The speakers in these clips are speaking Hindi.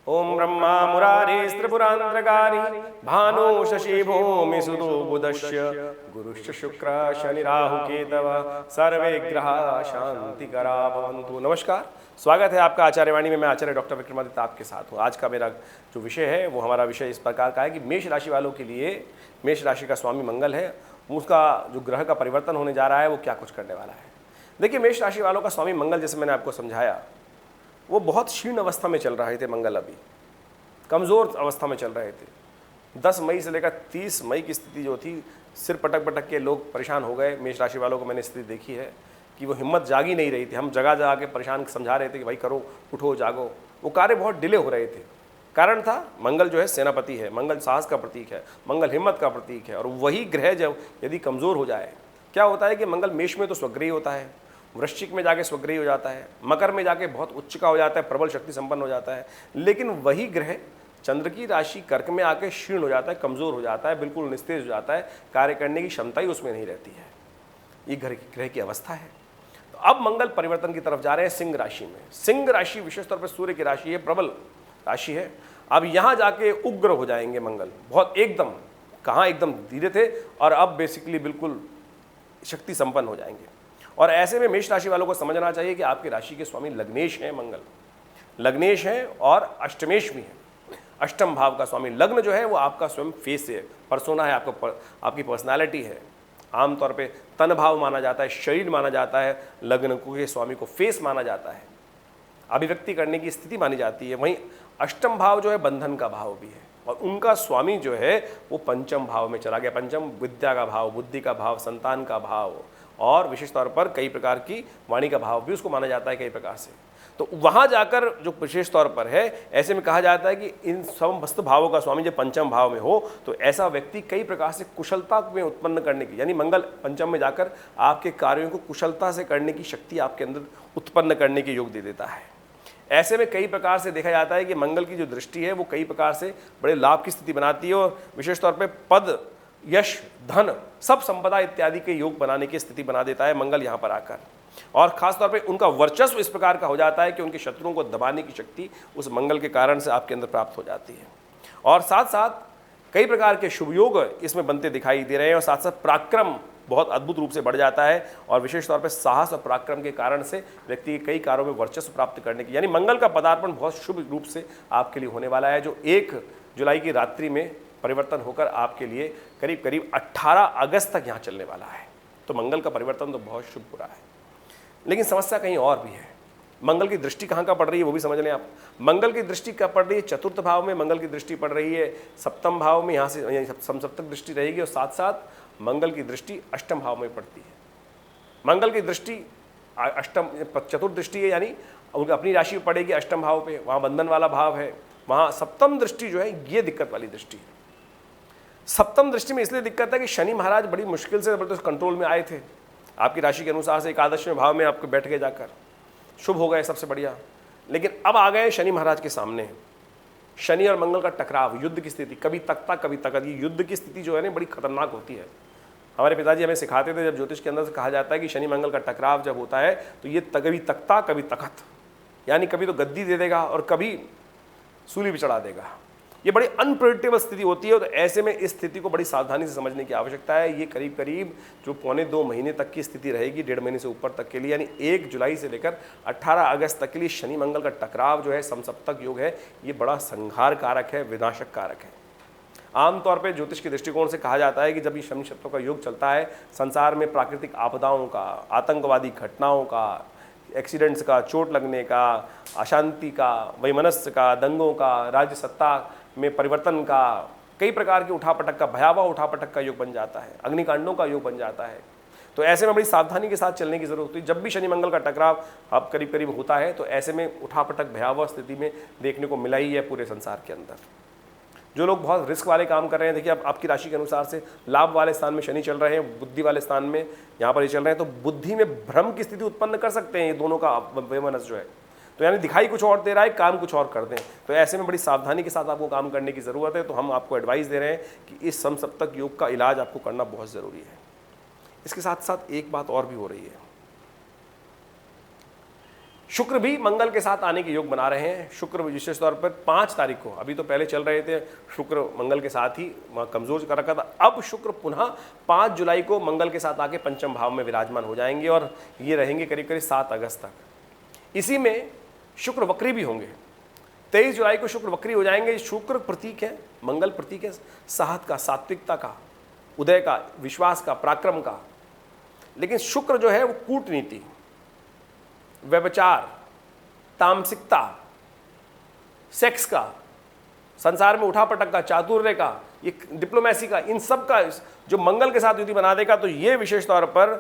ओम ब्रह्मा मुरारी त्रिपुरांतरकारी भानु शशि भूमि सुदो बुधश्य गुरुश्च शुक्र शनि राहु केतव सर्वे ग्रह शांतिकरा भवन्तु। नमस्कार, स्वागत है आपका आचार्यवाणी में। मैं आचार्य डॉक्टर विक्रमादित्य आपके साथ हूँ। आज का मेरा जो विषय है वो हमारा विषय इस प्रकार का है कि मेष राशि वालों के लिए, मेष राशि का स्वामी मंगल है, उसका जो ग्रह का परिवर्तन होने जा रहा है वो क्या कुछ करने वाला है। देखिए, मेष राशि वालों का स्वामी मंगल, जैसे मैंने आपको समझाया, वो बहुत क्षीण अवस्था में चल रहे थे। मंगल अभी कमज़ोर अवस्था में चल रहे थे। 10 मई से लेकर 30 मई की स्थिति जो थी, सिर पटक पटक के लोग परेशान हो गए। मेष राशि वालों को मैंने स्थिति देखी है कि वो हिम्मत जागी नहीं रही थी। हम जगह जगह के परेशान समझा रहे थे कि भाई करो, उठो, जागो। वो कार्य बहुत डिले हो रहे थे। कारण था, मंगल जो है सेनापति है, मंगल साहस का प्रतीक है, मंगल हिम्मत का प्रतीक है। और वही ग्रह जब यदि कमज़ोर हो जाए, क्या होता है कि मंगल मेष में तो स्वग्रही होता है, वृश्चिक में जाके स्वग्रही हो जाता है, मकर में जाके बहुत उच्च का हो जाता है, प्रबल शक्ति संपन्न हो जाता है। लेकिन वही ग्रह चंद्र की राशि कर्क में आके क्षीण हो जाता है, कमज़ोर हो जाता है, बिल्कुल निस्तेज हो जाता है, कार्य करने की क्षमता ही उसमें नहीं रहती है। ये ग्रह की अवस्था है। तो अब मंगल परिवर्तन की तरफ जा रहे हैं सिंह राशि में। सिंह राशि विशेष तौर पर सूर्य की राशि है, प्रबल राशि है। अब यहाँ जाके उग्र हो जाएंगे मंगल, बहुत एकदम, कहाँ एकदम धीरे थे और अब बेसिकली बिल्कुल शक्ति संपन्न हो जाएंगे। और ऐसे में मेष राशि वालों को समझना चाहिए कि आपकी राशि के स्वामी लग्नेश हैं, मंगल लग्नेश हैं और अष्टमेश भी हैं। अष्टम भाव का स्वामी लग्न जो है वो आपका स्वयं फेस है, परसोना है, आपकी पर्सनालिटी है। आमतौर पे तन भाव माना जाता है, शरीर माना जाता है, लग्न के स्वामी को फेस माना जाता है, अभिव्यक्ति करने की स्थिति मानी जाती है। वहीं अष्टम भाव जो है बंधन का भाव भी है और उनका स्वामी जो है वो पंचम भाव में चला गया। पंचम विद्या का भाव, बुद्धि का भाव, संतान का भाव और विशेष तौर पर कई प्रकार की वाणी का भाव भी उसको माना जाता है कई प्रकार से। तो वहाँ जाकर जो विशेष तौर पर है, ऐसे में कहा जाता है कि इन समस्त भावों का स्वामी जब पंचम भाव में हो तो ऐसा व्यक्ति कई प्रकार से कुशलता में उत्पन्न करने की, यानी मंगल पंचम में जाकर आपके कार्यों को कुशलता से करने की शक्ति आपके अंदर उत्पन्न करने के योग दे देता है। ऐसे में कई प्रकार से देखा जाता है कि मंगल की जो दृष्टि है वो कई प्रकार से बड़े लाभ की स्थिति बनाती है और विशेष तौर पर पद, यश, धन, सब संपदा इत्यादि के योग बनाने की स्थिति बना देता है मंगल यहाँ पर आकर। और खासतौर पे उनका वर्चस्व इस प्रकार का हो जाता है कि उनके शत्रुओं को दबाने की शक्ति उस मंगल के कारण से आपके अंदर प्राप्त हो जाती है। और साथ साथ कई प्रकार के शुभ योग इसमें बनते दिखाई दे रहे हैं और साथ साथ पराक्रम बहुत अद्भुत रूप से बढ़ जाता है और विशेष तौर पर साहस और पराक्रम के कारण से व्यक्ति के कई कार्यों में वर्चस्व प्राप्त करने की, यानी मंगल का पदार्पण बहुत शुभ रूप से आपके लिए होने वाला है, जो 1 जुलाई की रात्रि में परिवर्तन होकर आपके लिए करीब करीब 18 अगस्त तक यहाँ चलने वाला है। तो मंगल का परिवर्तन तो बहुत शुभ हो रहा है, लेकिन समस्या कहीं और भी है। मंगल की दृष्टि कहाँ का पड़ रही है वो भी समझ लें आप। मंगल की दृष्टि क्या पड़ रही है? चतुर्थ भाव में मंगल की दृष्टि पड़ रही है, सप्तम भाव में यहाँ से समसप्तक दृष्टि रहेगी और साथ साथ मंगल की दृष्टि अष्टम भाव में पड़ती है। मंगल की दृष्टि अष्टम चतुर्थ दृष्टि है, यानी उनकी अपनी राशि पड़ेगी अष्टम भाव पे, वहाँ बंधन वाला भाव है। वहाँ सप्तम दृष्टि जो है ये दिक्कत वाली दृष्टि है। सप्तम दृष्टि में इसलिए दिक्कत है कि शनि महाराज बड़ी मुश्किल से जबरदस्त कंट्रोल में आए थे, आपकी राशि के अनुसार से एकादशवें भाव में आपके बैठ गए, जाकर शुभ हो गए, सबसे बढ़िया। लेकिन अब आ गए शनि महाराज के सामने। शनि और मंगल का टकराव, युद्ध की स्थिति, कभी तख्ता कभी तखत। ये युद्ध की स्थिति जो है ना बड़ी खतरनाक होती है। हमारे पिताजी हमें सिखाते थे, जब ज्योतिष के अंदर से कहा जाता है कि शनि मंगल का टकराव जब होता है तो ये कभी तख्ता कभी तखत, यानी कभी तो गद्दी दे देगा और कभी सूली भी चढ़ा देगा। ये बड़ी अनप्रेडिक्टेबल स्थिति होती है। तो ऐसे में इस स्थिति को बड़ी सावधानी से समझने की आवश्यकता है। ये करीब करीब जो 1.25 महीने तक की स्थिति रहेगी, 1.5 महीने से ऊपर तक के लिए, यानी 1 जुलाई से लेकर 18 अगस्त तक के लिए शनि मंगल का टकराव जो है, समसप्तक योग है, ये बड़ा संहार कारक है, विनाशक कारक है। आमतौर पर ज्योतिष के दृष्टिकोण से कहा जाता है कि जब ये शनि शत्रुओं का योग चलता है, संसार में प्राकृतिक आपदाओं का, आतंकवादी घटनाओं का, एक्सीडेंट्स का, चोट लगने का, अशांति का, वैमनस्य का, दंगों का, राज्य सत्ता में परिवर्तन का, कई प्रकार की उठापटक का, भयावह उठापटक का योग बन जाता है, अग्निकांडों का योग बन जाता है। तो ऐसे में बड़ी सावधानी के साथ चलने की जरूरत होती है। जब भी शनि मंगल का टकराव अब करीब करीब होता है तो ऐसे में उठापटक भयावह स्थिति में देखने को मिला ही है पूरे संसार के अंदर। जो लोग बहुत रिस्क वाले काम कर रहे हैं, देखिए अब आपकी राशि के अनुसार से लाभ वाले स्थान में शनि चल रहे हैं, बुद्धि वाले स्थान में यहाँ पर ये चल रहे हैं, तो बुद्धि में भ्रम की स्थिति उत्पन्न कर सकते हैं ये दोनों का वैमनस्य जो है। तो यानी दिखाई कुछ और दे रहा है, काम कुछ और कर दें। तो ऐसे में बड़ी सावधानी के साथ आपको काम करने की ज़रूरत है। तो हम आपको एडवाइस दे रहे हैं कि इस समसप्तक योग का इलाज आपको करना बहुत ज़रूरी है। इसके साथ साथ एक बात और भी हो रही है शुक्र भी मंगल के साथ आने के योग बना रहे हैं। शुक्र विशेष तौर पर 5 तारीख को, अभी तो पहले चल रहे थे शुक्र मंगल के साथ ही कमजोर कर रखा था, अब शुक्र पुनः 5 जुलाई को मंगल के साथ आके पंचम भाव में विराजमान हो जाएंगे और ये रहेंगे करीब करीब 7 अगस्त तक। इसी में शुक्र वक्री भी होंगे। 23 जुलाई को शुक्र वक्री हो जाएंगे। शुक्र प्रतीक है, मंगल प्रतीक है साहस का, सात्विकता का, उदय का, विश्वास का, पराक्रम का। लेकिन शुक्र जो है वो कूटनीति, व्यभिचार, तामसिकता, सेक्स का, संसार में उठापटक का, चातुर्य का, ये डिप्लोमेसी का, इन सब का जो मंगल के साथ युति बना देगा तो ये विशेष तौर पर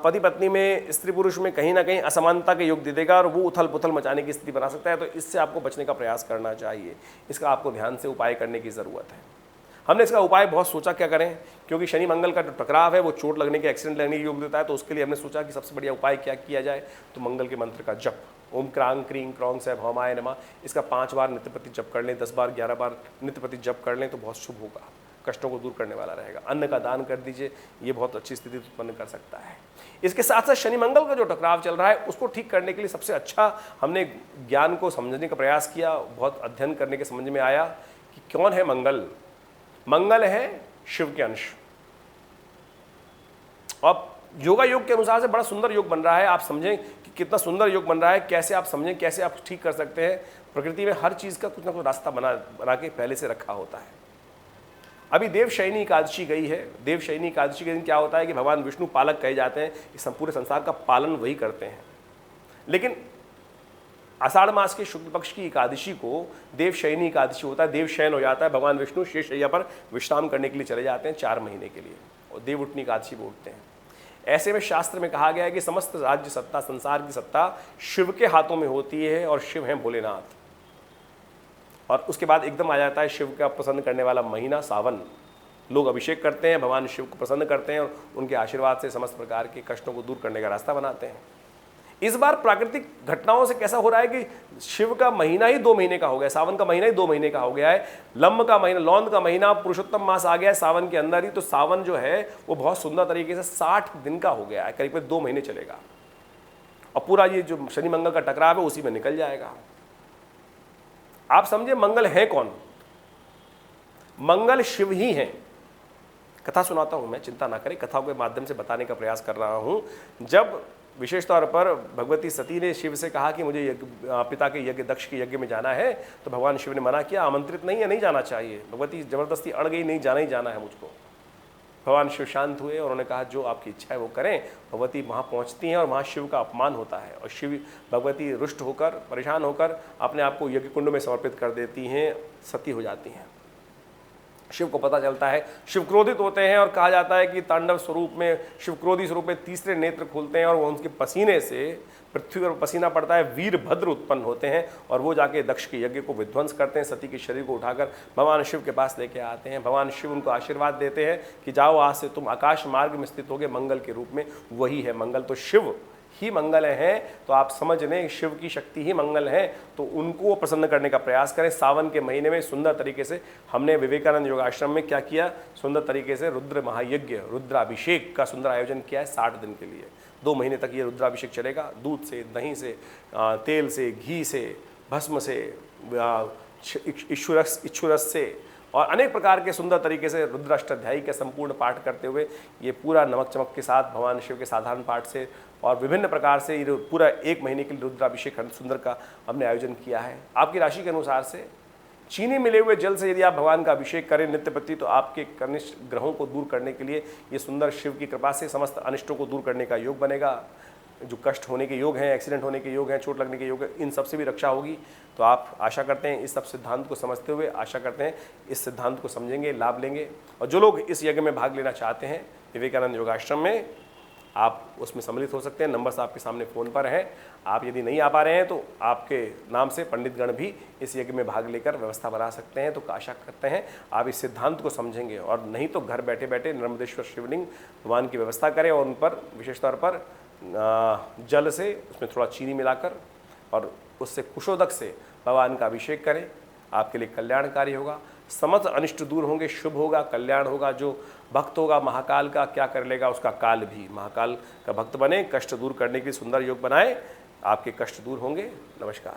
पति पत्नी में, स्त्री पुरुष में कहीं ना कहीं असमानता के योग दे देगा और वो उथल पुथल मचाने की स्थिति बना सकता है। तो इससे आपको बचने का प्रयास करना चाहिए। इसका आपको ध्यान से उपाय करने की ज़रूरत है। हमने इसका उपाय बहुत सोचा क्या करें, क्योंकि शनि मंगल का जो टकराव है वो चोट लगने के, एक्सीडेंट लगने के योग देता है। तो उसके लिए हमने सोचा कि सबसे बढ़िया उपाय क्या किया जाए, तो मंगल के मंत्र का जप, ओम क्रांग क्रीं क्रौंग सै भौमाय नमः, इसका 5 बार नित्य प्रति जप कर लें, 10 बार 11 बार नित्य प्रति जप कर लें तो बहुत शुभ होगा, कष्टों को दूर करने वाला रहेगा। अन्न का दान कर दीजिए, ये बहुत अच्छी स्थिति उत्पन्न कर सकता है। इसके साथ साथ शनि मंगल का जो टकराव चल रहा है उसको ठीक करने के लिए सबसे अच्छा हमने ज्ञान को समझने का प्रयास किया। बहुत अध्ययन करने के समझ में आया कि कौन है मंगल। मंगल है शिव के अंश। अब योगा योग के अनुसार से बड़ा सुंदर योग बन रहा है। आप समझें कि कितना सुंदर योग बन रहा है, कैसे आप समझें, कैसे आप ठीक कर सकते हैं। प्रकृति में हर चीज का कुछ ना कुछ रास्ता बना के पहले से रखा होता है। अभी देवशयनी एकादशी गई है। देवशयनी एकादशी के दिन क्या होता है कि भगवान विष्णु पालक कहे जाते हैं, इस पूरे संसार का पालन वही करते हैं। लेकिन आषाढ़ मास के शुक्ल पक्ष की एकादशी को देवशयनी एकादशी होता है। देवशयन हो जाता है, भगवान विष्णु शेषशैया पर विश्राम करने के लिए चले जाते हैं 4 महीने के लिए, और देव उठनी एकादशी को उठते हैं। ऐसे में शास्त्र में कहा गया है कि समस्त राज्य सत्ता, संसार की सत्ता शिव के हाथों में होती है और शिव हैं भोलेनाथ। और उसके बाद एकदम आ जाता है शिव का प्रसन्न करने वाला महीना सावन। लोग अभिषेक करते हैं, भगवान शिव को प्रसन्न करते हैं और उनके आशीर्वाद से समस्त प्रकार के कष्टों को दूर करने का रास्ता बनाते हैं। इस बार प्राकृतिक घटनाओं से कैसा हो रहा है कि शिव का महीना ही 2 महीने का हो गया, सावन का महीना ही 2 महीने का हो गया है। लम्ब का महीना, लौंद का महीना, पुरुषोत्तम मास आ गया है सावन के अंदर ही। तो सावन जो है वो बहुत सुंदर तरीके से 60 दिन का हो गया है, करीब 2 महीने चलेगा और पूरा ये जो शनि मंगल का टकराव है उसी में निकल जाएगा। आप समझे मंगल है कौन? मंगल शिव ही हैं। कथा सुनाता हूं मैं, चिंता ना करें, कथाओं के माध्यम से बताने का प्रयास कर रहा हूं। जब विशेष तौर पर भगवती सती ने शिव से कहा कि मुझे पिता के यज्ञ, दक्ष के यज्ञ में जाना है, तो भगवान शिव ने मना किया, आमंत्रित नहीं है, नहीं जाना चाहिए। भगवती जबरदस्ती अड़ गई, नहीं जाना ही जाना है मुझको। भगवान शिव शांत हुए और उन्होंने कहा जो आपकी इच्छा है वो करें। भगवती वहाँ पहुँचती हैं और वहाँ शिव का अपमान होता है और शिव भगवती रुष्ट होकर, परेशान होकर अपने आप को यज्ञ कुंड में समर्पित कर देती हैं, सती हो जाती हैं। शिव को पता चलता है, शिव क्रोधित होते हैं और कहा जाता है कि तांडव स्वरूप में, शिव क्रोधी स्वरूप में तीसरे नेत्र खुलते हैं और वो उनके पसीने से, पृथ्वी पर पसीना पड़ता है, वीरभद्र उत्पन्न होते हैं और वो जाके दक्ष के यज्ञ को विध्वंस करते हैं। सती के शरीर को उठाकर भगवान शिव के पास लेके आते हैं। भगवान शिव उनको आशीर्वाद देते हैं कि जाओ, आज से तुम आकाश मार्ग में स्थित होगे मंगल के रूप में। वही है मंगल। तो शिव ही मंगल हैं। तो आप समझ लें शिव की शक्ति ही मंगल है। तो उनको प्रसन्न करने का प्रयास करें। सावन के महीने में सुंदर तरीके से हमने विवेकानंद योगाश्रम में क्या किया, सुंदर तरीके से रुद्र महायज्ञ, रुद्राभिषेक का सुंदर आयोजन किया है 60 दिन के लिए। 2 महीने तक ये रुद्राभिषेक चलेगा। दूध से, दही से, तेल से, घी से, भस्म से, इक्षुरस से और अनेक प्रकार के सुंदर तरीके से रुद्राष्टाध्यायी का संपूर्ण पाठ करते हुए ये पूरा नमक चमक के साथ भगवान शिव के साधारण पाठ से और विभिन्न प्रकार से ये पूरा 1 महीने के लिए रुद्राभिषेक सुंदर का हमने आयोजन किया है। आपकी राशि के अनुसार से चीनी मिले हुए जल से यदि आप भगवान का अभिषेक करें नित्य प्रति, तो आपके कनिष्ठ ग्रहों को दूर करने के लिए ये सुंदर शिव की कृपा से समस्त अनिष्टों को दूर करने का योग बनेगा। जो कष्ट होने के योग हैं, एक्सीडेंट होने के योग हैं, चोट लगने के योग हैं, इन सब से भी रक्षा होगी। तो आप आशा करते हैं इस सब सिद्धांत को समझते हुए, आशा करते हैं इस सिद्धांत को समझेंगे, लाभ लेंगे। और जो लोग इस यज्ञ में भाग लेना चाहते हैं विवेकानंद योगाश्रम में, आप उसमें सम्मिलित हो सकते हैं। नंबर्स आपके सामने फ़ोन पर हैं। आप यदि नहीं आ पा रहे हैं तो आपके नाम से पंडितगण भी इस यज्ञ में भाग लेकर व्यवस्था बना सकते हैं। तो आशा करते हैं आप इस सिद्धांत को समझेंगे और नहीं तो घर बैठे बैठे नर्मदेश्वर शिवलिंग भगवान की व्यवस्था करें और उन पर विशेष तौर पर जल से उसमें थोड़ा चीनी मिलाकर और उससे कुशोदक से भगवान का अभिषेक करें। आपके लिए कल्याणकारी होगा, समस्त अनिष्ट दूर होंगे, शुभ होगा, कल्याण होगा। जो भक्त होगा महाकाल का क्या कर लेगा, उसका काल भी। महाकाल का भक्त बने, कष्ट दूर करने के सुंदर योग बनाए, आपके कष्ट दूर होंगे। नमस्कार।